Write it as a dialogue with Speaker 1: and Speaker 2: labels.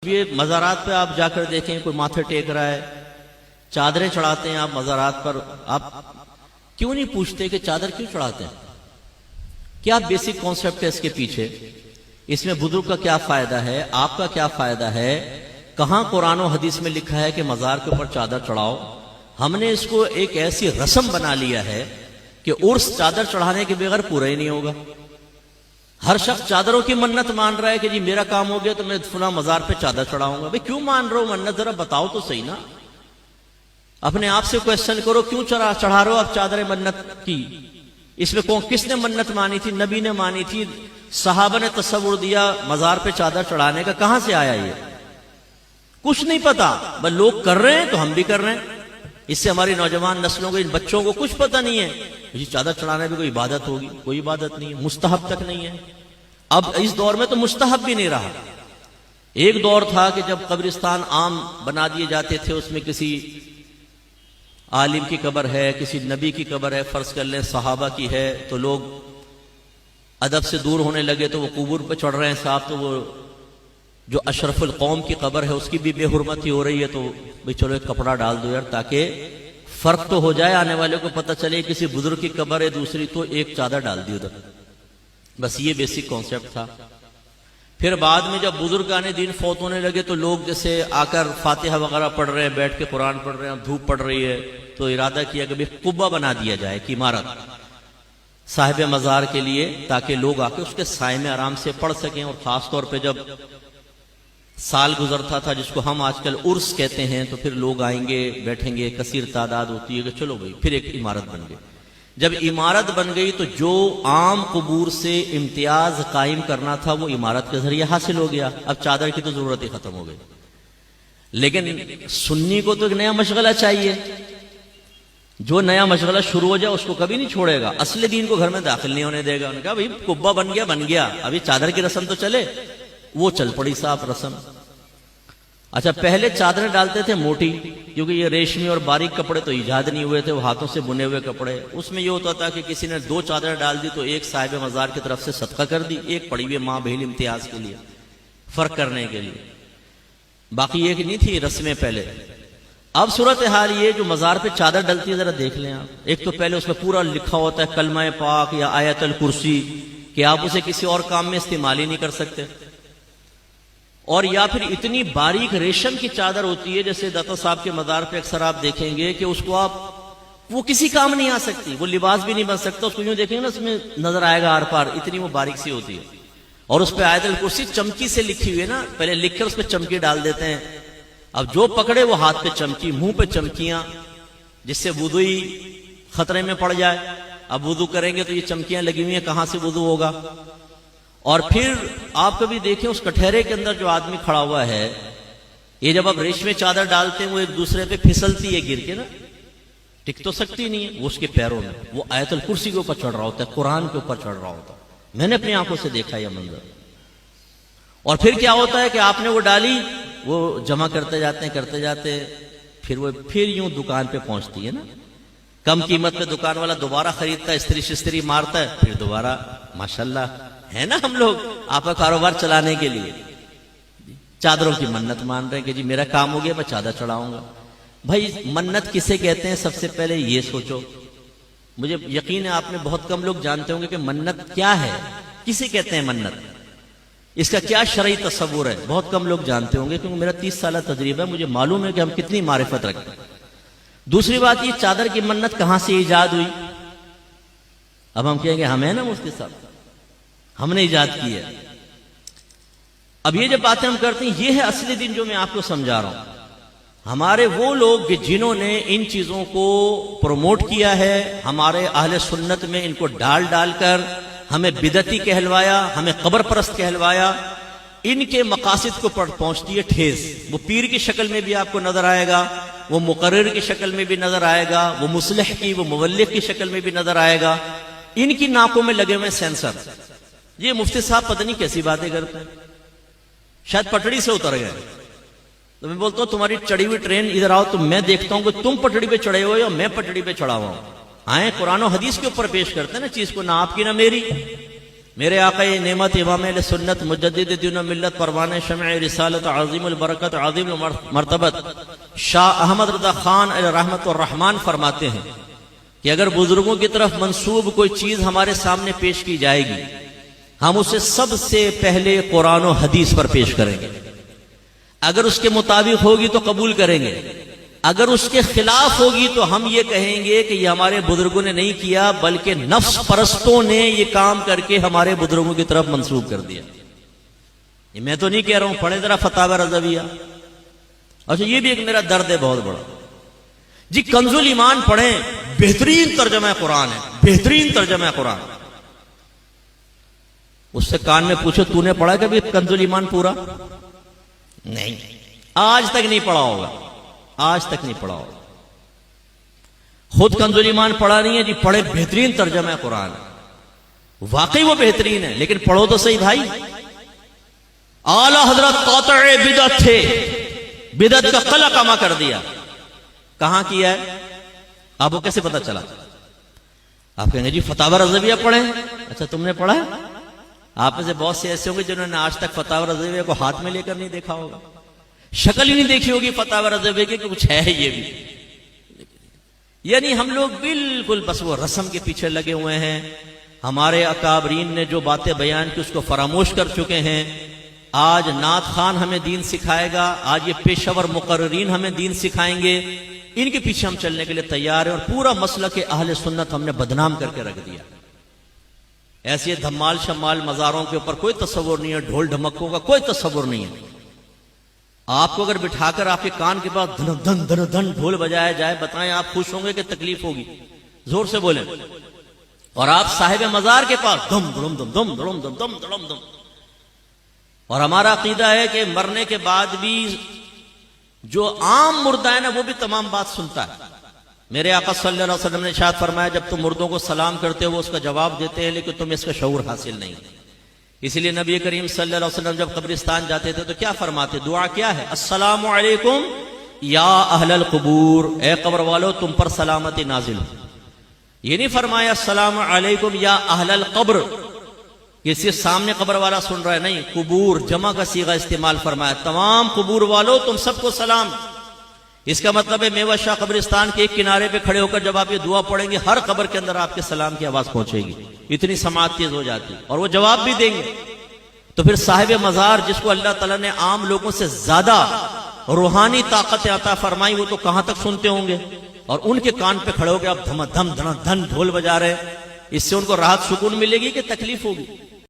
Speaker 1: یہ مزارات پہ آپ جا کر دیکھیں، کوئی ماتھے ٹیک رہا ہے، چادریں چڑھاتے ہیں آپ مزارات پر، آپ کیوں نہیں پوچھتے کہ چادر کیوں چڑھاتے ہیں؟ کیا بیسک کانسیپٹ ہے اس کے پیچھے؟ اس میں بزرگ کا کیا فائدہ ہے، آپ کا کیا فائدہ ہے؟ کہاں قرآن و حدیث میں لکھا ہے کہ مزار کے اوپر چادر چڑھاؤ؟ ہم نے اس کو ایک ایسی رسم بنا لیا ہے کہ عرس چادر چڑھانے کے بغیر پورا ہی نہیں ہوگا۔ ہر شخص چادروں کی منت مان رہا ہے کہ جی میرا کام ہو گیا تو میں فلاں مزار پہ چادر چڑھاؤں گا۔ بھئی کیوں مان رہے ہو منت؟ ذرا بتاؤ تو صحیح نا، اپنے آپ سے کویسچن کرو، کیوں چڑھا رہے ہو آپ چادر منت کی؟ اس میں کس نے منت مانی تھی؟ نبی نے مانی تھی، صحابہ نے تصور دیا مزار پہ چادر چڑھانے کا، کہاں سے آیا یہ؟ کچھ نہیں پتا، بس لوگ کر رہے ہیں تو ہم بھی کر رہے ہیں۔ اس سے ہماری نوجوان نسلوں کو، ان بچوں کو کچھ پتہ نہیں ہے یہ چادر چڑھانے بھی کوئی عبادت ہوگی، کوئی عبادت نہیں ہے، مستحب تک نہیں ہے۔ اب اس دور میں تو مستحب بھی نہیں رہا۔ ایک دور تھا کہ جب قبرستان عام بنا دیے جاتے تھے، اس میں کسی عالم کی قبر ہے، کسی نبی کی قبر ہے، فرض کر لیں صحابہ کی ہے، تو لوگ ادب سے دور ہونے لگے، تو وہ قبور پہ چڑھ رہے ہیں صاحب، تو وہ جو اشرف القوم کی قبر ہے اس کی بھی بے حرمتی ہو رہی ہے، تو بھئی چلو ایک کپڑا ڈال دو یار، تاکہ فرق تو ہو جائے، آنے والے کو پتہ چلے کسی بزرگ کی قبر ہے دوسری، تو ایک چادر ڈال دی ادھر۔ بس یہ بیسک کانسیپٹ تھا۔ پھر بعد میں جب بزرگان دین فوت ہونے لگے تو لوگ جیسے آ کر فاتحہ وغیرہ پڑھ رہے ہیں، بیٹھ کے قرآن پڑھ رہے ہیں، دھوپ پڑ رہی ہے، تو ارادہ کیا کہ قبہ بنا دیا جائے کہ عمارت صاحب مزار کے لیے، تاکہ لوگ آ کے اس کے سائے میں آرام سے پڑھ سکیں۔ اور خاص طور پہ جب سال گزرتا تھا جس کو ہم آج کل عرس کہتے ہیں، تو پھر لوگ آئیں گے، بیٹھیں گے، کثیر تعداد ہوتی ہے کہ چلو بھئی پھر ایک عمارت بن گئی۔ جب عمارت بن گئی تو جو عام قبور سے امتیاز قائم کرنا تھا وہ عمارت کے ذریعے حاصل ہو گیا، اب چادر کی تو ضرورت ہی ختم ہو گئی۔ لیکن سنی کو تو ایک نیا مشغلہ چاہیے، جو نیا مشغلہ شروع ہو جائے اس کو کبھی نہیں چھوڑے گا، اصل دین کو گھر میں داخل نہیں ہونے دے گا۔ انہوں نے کہا بھئی قبہ بن گیا، ابھی چادر کی رسم تو چلے، وہ چل پڑی صاحب رسم۔ اچھا پہلے چادریں ڈالتے تھے موٹی، کیونکہ یہ ریشمی اور باریک کپڑے تو ایجاد نہیں ہوئے تھے، وہ ہاتھوں سے بنے ہوئے کپڑے، اس میں یہ ہوتا تھا کہ کسی نے 2 چادریں ڈال دی تو ایک صاحب مزار کی طرف سے صدقہ کر دی، ایک پڑی ہوئی ماں بہن امتیاز کے لیے، فرق کرنے کے لیے، باقی ایک نہیں تھی رسمیں پہلے۔ اب صورتحال یہ جو مزار پہ چادر ڈلتی ہے ذرا دیکھ لیں آپ، ایک تو پہلے اس میں پورا لکھا ہوتا ہے کلمہ پاک یا آیت الکرسی، کہ آپ اسے کسی اور کام میں استعمال ہی نہیں کر سکتے، اور یا پھر اتنی باریک ریشم کی چادر ہوتی ہے، جیسے داتا صاحب کے مزار پہ اکثر آپ دیکھیں گے کہ اس کو آپ وہ کسی کام نہیں آ سکتی، وہ لباس بھی نہیں بن سکتا، اس کو یوں دیکھیں گے نا اس میں نظر آئے گا آر پار، اتنی وہ باریک سی ہوتی ہے، اور اس پہ آیت الکرسی چمکی سے لکھی ہوئی ہے نا، پہلے لکھ کر اس پہ چمکی ڈال دیتے ہیں، اب جو پکڑے وہ ہاتھ پہ چمکی، منہ پہ چمکیاں، جس سے وضو ہی خطرے میں پڑ جائے۔ اب وضو کریں گے تو یہ چمکیاں لگی ہوئی ہیں، کہاں سے وضو ہوگا؟ اور پھر آپ کبھی دیکھیں اس کٹہرے کے اندر جو آدمی کھڑا ہوا ہے، یہ جب آپ ریشمی چادر ڈالتے ہیں وہ ایک دوسرے پہ پھسلتی ہے گر کے نا، ٹک تو سکتی نہیں ہے، وہ اس کے پیروں میں، وہ آیت الکرسی کے اوپر چڑھ رہا ہوتا ہے، قرآن کے اوپر چڑھ رہا ہوتا ہے، میں نے اپنی آنکھوں سے دیکھا یہ منظر۔ اور پھر کیا ہوتا ہے کہ آپ نے وہ ڈالی، وہ جمع کرتے جاتے پھر وہ پھر یوں دکان پہ پہنچتی ہے نا، کم قیمت پہ دکان والا دوبارہ خریدتا ہے، استری شستری مارتا ہے، پھر دوبارہ ماشاءاللہ ہے نا، ہم لوگ آپ کا کاروبار چلانے کے لیے چادروں کی منت مان رہے ہیں کہ جی میرا کام ہو گیا میں چادر چڑھاؤں گا۔ بھائی منت کسے کہتے ہیں؟ سب سے پہلے یہ سوچو، مجھے یقین ہے آپ میں بہت کم لوگ جانتے ہوں گے کہ منت کیا ہے، کسے کہتے ہیں منت، اس کا کیا شرعی تصور ہے، بہت کم لوگ جانتے ہوں گے، کیونکہ میرا 30 سالہ تجربہ ہے، مجھے معلوم ہے کہ ہم کتنی معرفت رکھتے ہیں۔ دوسری بات یہ چادر کی منت کہاں سے ایجاد ہوئی؟ اب ہم کہیں گے ہمیں نا مفتی صاحب ہم نے ایجاد کی ہے۔ اب یہ جب باتیں ہم کرتے ہیں، یہ ہے اصلی دین جو میں آپ کو سمجھا رہا ہوں۔ ہمارے وہ لوگ جنہوں نے ان چیزوں کو پروموٹ کیا ہے، ہمارے اہل سنت میں ان کو ڈال کر ہمیں بدعتی کہلوایا، ہمیں قبر پرست کہلوایا، ان کے مقاصد کو پہنچتی ہے ٹھیس۔ وہ پیر کی شکل میں بھی آپ کو نظر آئے گا، وہ مقرر کی شکل میں بھی نظر آئے گا، وہ مصلح کی، وہ مبلغ کی شکل میں بھی نظر آئے گا۔ ان کی ناکوں میں لگے ہوئے سینسر، یہ مفتی صاحب پتہ نہیں کیسی باتیں کرتے ہیں، شاید پٹڑی سے اتر گئے۔ تو میں بولتا ہوں تمہاری چڑھی ہوئی ٹرین ادھر آؤ تو میں دیکھتا ہوں کہ تم پٹڑی پہ چڑھے ہوئے ہو میں پٹڑی پہ چڑھا ہوا ہوں۔ آئیں قرآن و حدیث کے اوپر پیش کرتے ہیں نا چیز کو، نہ آپ کی نہ میری۔ میرے آقا نعمت امام اہل سنت مجدد دین و ملت پروان شمع رسالت عظیم البرکت عظیم المرتبت شاہ احمد رضا خان علیہ رحمت الرحمان فرماتے ہیں کہ اگر بزرگوں کی طرف منسوب کوئی چیز ہمارے سامنے پیش کی جائے گی ہم اسے سب سے پہلے قرآن و حدیث پر پیش کریں گے. اگر اس کے مطابق ہوگی تو قبول کریں گے, اگر اس کے خلاف ہوگی تو ہم یہ کہیں گے کہ یہ ہمارے بزرگوں نے نہیں کیا بلکہ نفس پرستوں نے یہ کام کر کے ہمارے بزرگوں کی طرف منسوب کر دیا. یہ میں تو نہیں کہہ رہا ہوں, پڑھیں ذرا فتاوی رضویہ. اچھا یہ بھی ایک میرا درد ہے بہت بڑا جی. کنز الایمان پڑھیں, بہترین ترجمہ قرآن ہے, بہترین ترجمہ قرآن. اس سے کان میں پوچھو تو نے پڑھا کبھی کنز الایمان پورا؟ نہیں, آج تک نہیں پڑھا ہوگا, آج تک نہیں پڑھا ہوگا. خود کنز الایمان پڑھا نہیں ہے جی, پڑھے بہترین ترجمہ قرآن. واقعی وہ بہترین ہے, لیکن پڑھو تو صحیح بھائی. اعلی حضرت قاطع بدعت تھے, بدعت کا قلع کما کر دیا. کہاں کیا ہے آپ کو کیسے پتا چلا؟ آپ کہیں گے جی فتاوی رضویہ پڑھیں. اچھا تم نے پڑھا ہے؟ آپ میں سے بہت سے ایسے ہوں گے جنہوں نے آج تک فتاوی رضویہ کو ہاتھ میں لے کر نہیں دیکھا ہوگا, شکل ہی نہیں دیکھی ہوگی فتاوی رضویہ کی کہ کچھ ہے یہ بھی. یعنی ہم لوگ بالکل بس وہ رسم کے پیچھے لگے ہوئے ہیں. ہمارے اکابرین نے جو باتیں بیان کی اس کو فراموش کر چکے ہیں. آج نعت خان ہمیں دین سکھائے گا, آج یہ پیشہ ور مقررین ہمیں دین سکھائیں گے. ان کے پیچھے ہم چلنے کے لیے تیار ہیں, اور پورا مسلک اہل سنت ہم نے بدنام کر کے رکھ دیا. ایسے دھمال شمال مزاروں کے اوپر کوئی تصور نہیں ہے, ڈھول ڈھمکوں کا کوئی تصور نہیں ہے. آپ کو اگر بٹھا کر آپ کے کان کے پاس دھن دھن دھن دھن ڈھول بجایا جائے, بتائیں آپ خوش ہوں گے کہ تکلیف ہوگی؟ زور سے بولیں. اور آپ صاحب مزار کے پاس دم دم دم دم دم دم دم دم دم. اور ہمارا عقیدہ ہے کہ مرنے کے بعد بھی جو عام مردہ ہے نا وہ بھی تمام بات سنتا ہے. میرے آقا صلی اللہ علیہ وسلم نے ارشاد فرمایا جب تم مردوں کو سلام کرتے ہو وہ اس کا جواب دیتے ہیں, لیکن تمہیں اس کا شعور حاصل نہیں. اس لیے نبی کریم صلی اللہ علیہ وسلم جب قبرستان جاتے تھے تو کیا فرماتے؟ دعا کیا ہے؟ السلام علیکم یا اہل القبور, اے قبر والو تم پر سلامتی نازل ہو. یہ نہیں فرمایا السلام علیکم یا اہل القبر, یہ صرف سامنے قبر والا سن رہا ہے, نہیں, قبور جمع کا صیغہ استعمال فرمایا, تمام قبور والو تم سب کو سلام. اس کا مطلب ہے میوہ شاہ قبرستان کے ایک کنارے پہ کھڑے ہو کر جب آپ یہ دعا پڑھیں گے ہر قبر کے اندر آپ کے سلام کی آواز پہنچے گی. اتنی سماعت تیز ہو جاتی, اور وہ جواب بھی دیں گے. تو پھر صاحب مزار جس کو اللہ تعالیٰ نے عام لوگوں سے زیادہ روحانی طاقت عطا فرمائی, وہ تو کہاں تک سنتے ہوں گے, اور ان کے کان پہ کھڑے ہو کے آپ دھم دھم دھن دھن ڈھول بجا رہے, اس سے ان کو راحت سکون ملے گی کہ تکلیف ہوگی؟